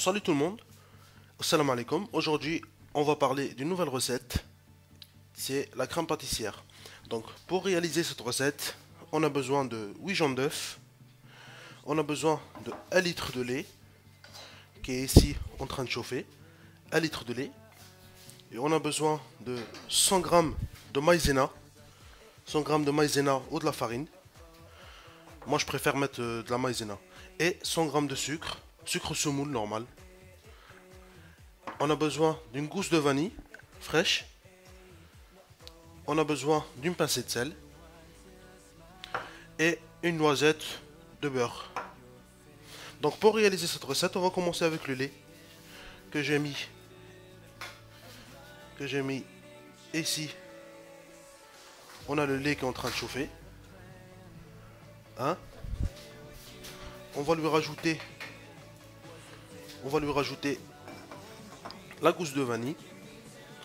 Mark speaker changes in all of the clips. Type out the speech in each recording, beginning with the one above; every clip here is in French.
Speaker 1: Salut tout le monde, assalamu alaikum. Aujourd'hui, on va parler d'une nouvelle recette, c'est la crème pâtissière. Donc, pour réaliser cette recette, on a besoin de 8 jaunes d'œufs, on a besoin de 1 litre de lait, qui est ici en train de chauffer, 1 litre de lait, et on a besoin de 100 grammes de maïzena, 100 grammes de maïzena ou de la farine. Moi, je préfère mettre de la maïzena. Et 100 grammes de sucre, sucre semoule normal. On a besoin d'une gousse de vanille fraîche. On a besoin d'une pincée de sel. Et une noisette de beurre. Donc pour réaliser cette recette, on va commencer avec le lait que j'ai mis ici. On a le lait qui est en train de chauffer. Hein? On va lui rajouter la gousse de vanille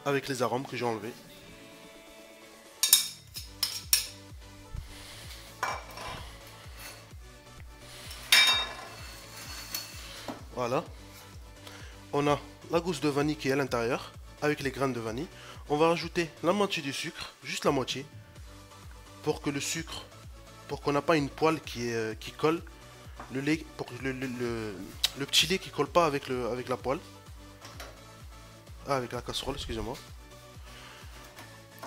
Speaker 1: avec les arômes que j'ai enlevés. Voilà. On a la gousse de vanille qui est à l'intérieur avec les graines de vanille. On va rajouter la moitié du sucre, juste la moitié, pour que le sucre, pour qu'on n'a pas une poêle qui colle le lait, pour que le petit lait qui colle pas avec la poêle, avec la casserole, excusez-moi.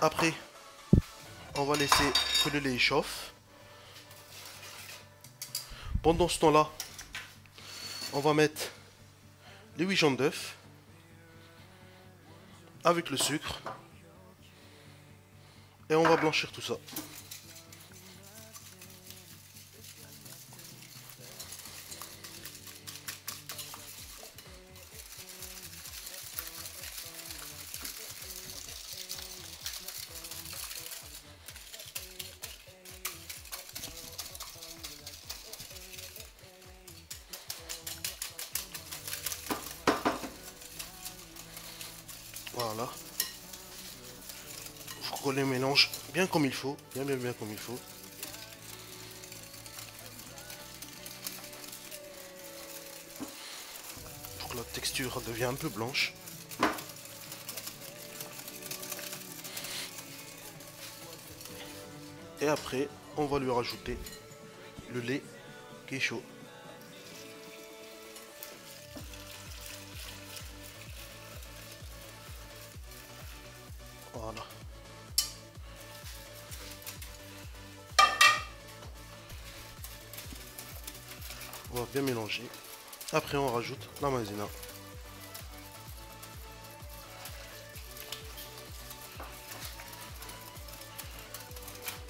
Speaker 1: Après, on va laisser que le lait chauffe. Pendant ce temps-là, on va mettre les 8 jaunes d'œufs avec le sucre et on va blanchir tout ça. Voilà. Il faut qu'on les mélange bien comme il faut, bien comme il faut. Pour que la texture devienne un peu blanche. Et après, on va lui rajouter le lait qui est chaud. Voilà. On va bien mélanger. Après, on rajoute la maïzena.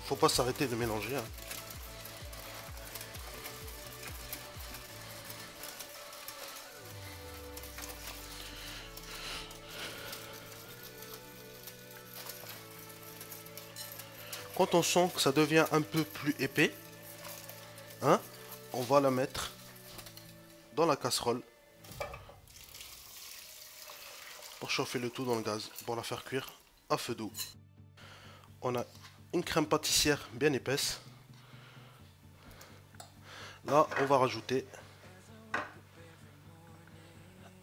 Speaker 1: Faut pas s'arrêter de mélanger. Hein. Quand on sent que ça devient un peu plus épais, hein, on va la mettre dans la casserole pour chauffer le tout dans le gaz, pour la faire cuire à feu doux. On a une crème pâtissière bien épaisse. Là, on va rajouter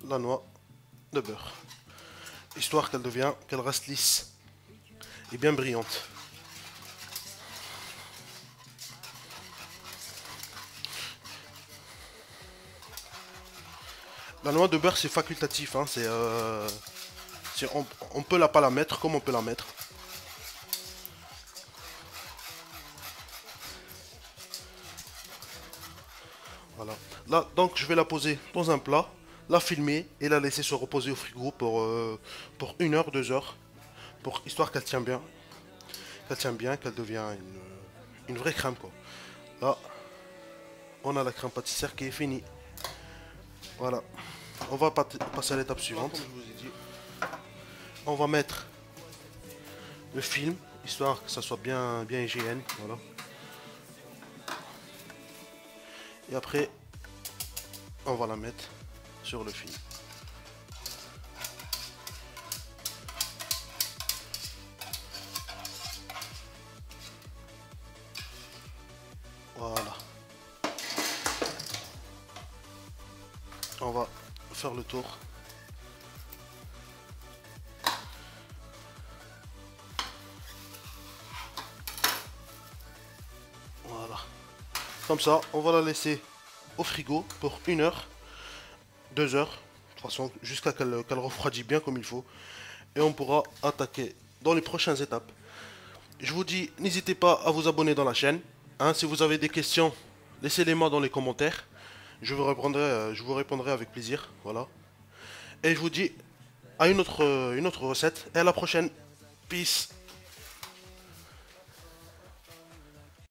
Speaker 1: la noix de beurre, histoire qu'elle reste lisse et bien brillante. La noix de beurre c'est facultatif, hein, on peut pas la mettre comme on peut la mettre. Voilà. Là donc je vais la poser dans un plat, la filmer et la laisser se reposer au frigo pour 1 heure, 2 heures, histoire qu'elle tient bien, qu'elle devient une vraie crème quoi. Là on a la crème pâtissière qui est finie. Voilà. On va passer à l'étape suivante. Comme je vous ai dit, on va mettre le film, histoire que ça soit bien hygiène. Voilà. Et après, on va la mettre sur le film. Voilà. On va faire le tour. Voilà. Comme ça, on va la laisser au frigo pour 1 heure, 2 heures, de toute façon, jusqu'à qu'elle refroidit bien comme il faut. Et on pourra attaquer dans les prochaines étapes. Je vous dis, n'hésitez pas à vous abonner dans la chaîne. Hein, si vous avez des questions, laissez-les-moi dans les commentaires. Je vous répondrai avec plaisir. Voilà. Et je vous dis à une autre recette. Et à la prochaine. Peace.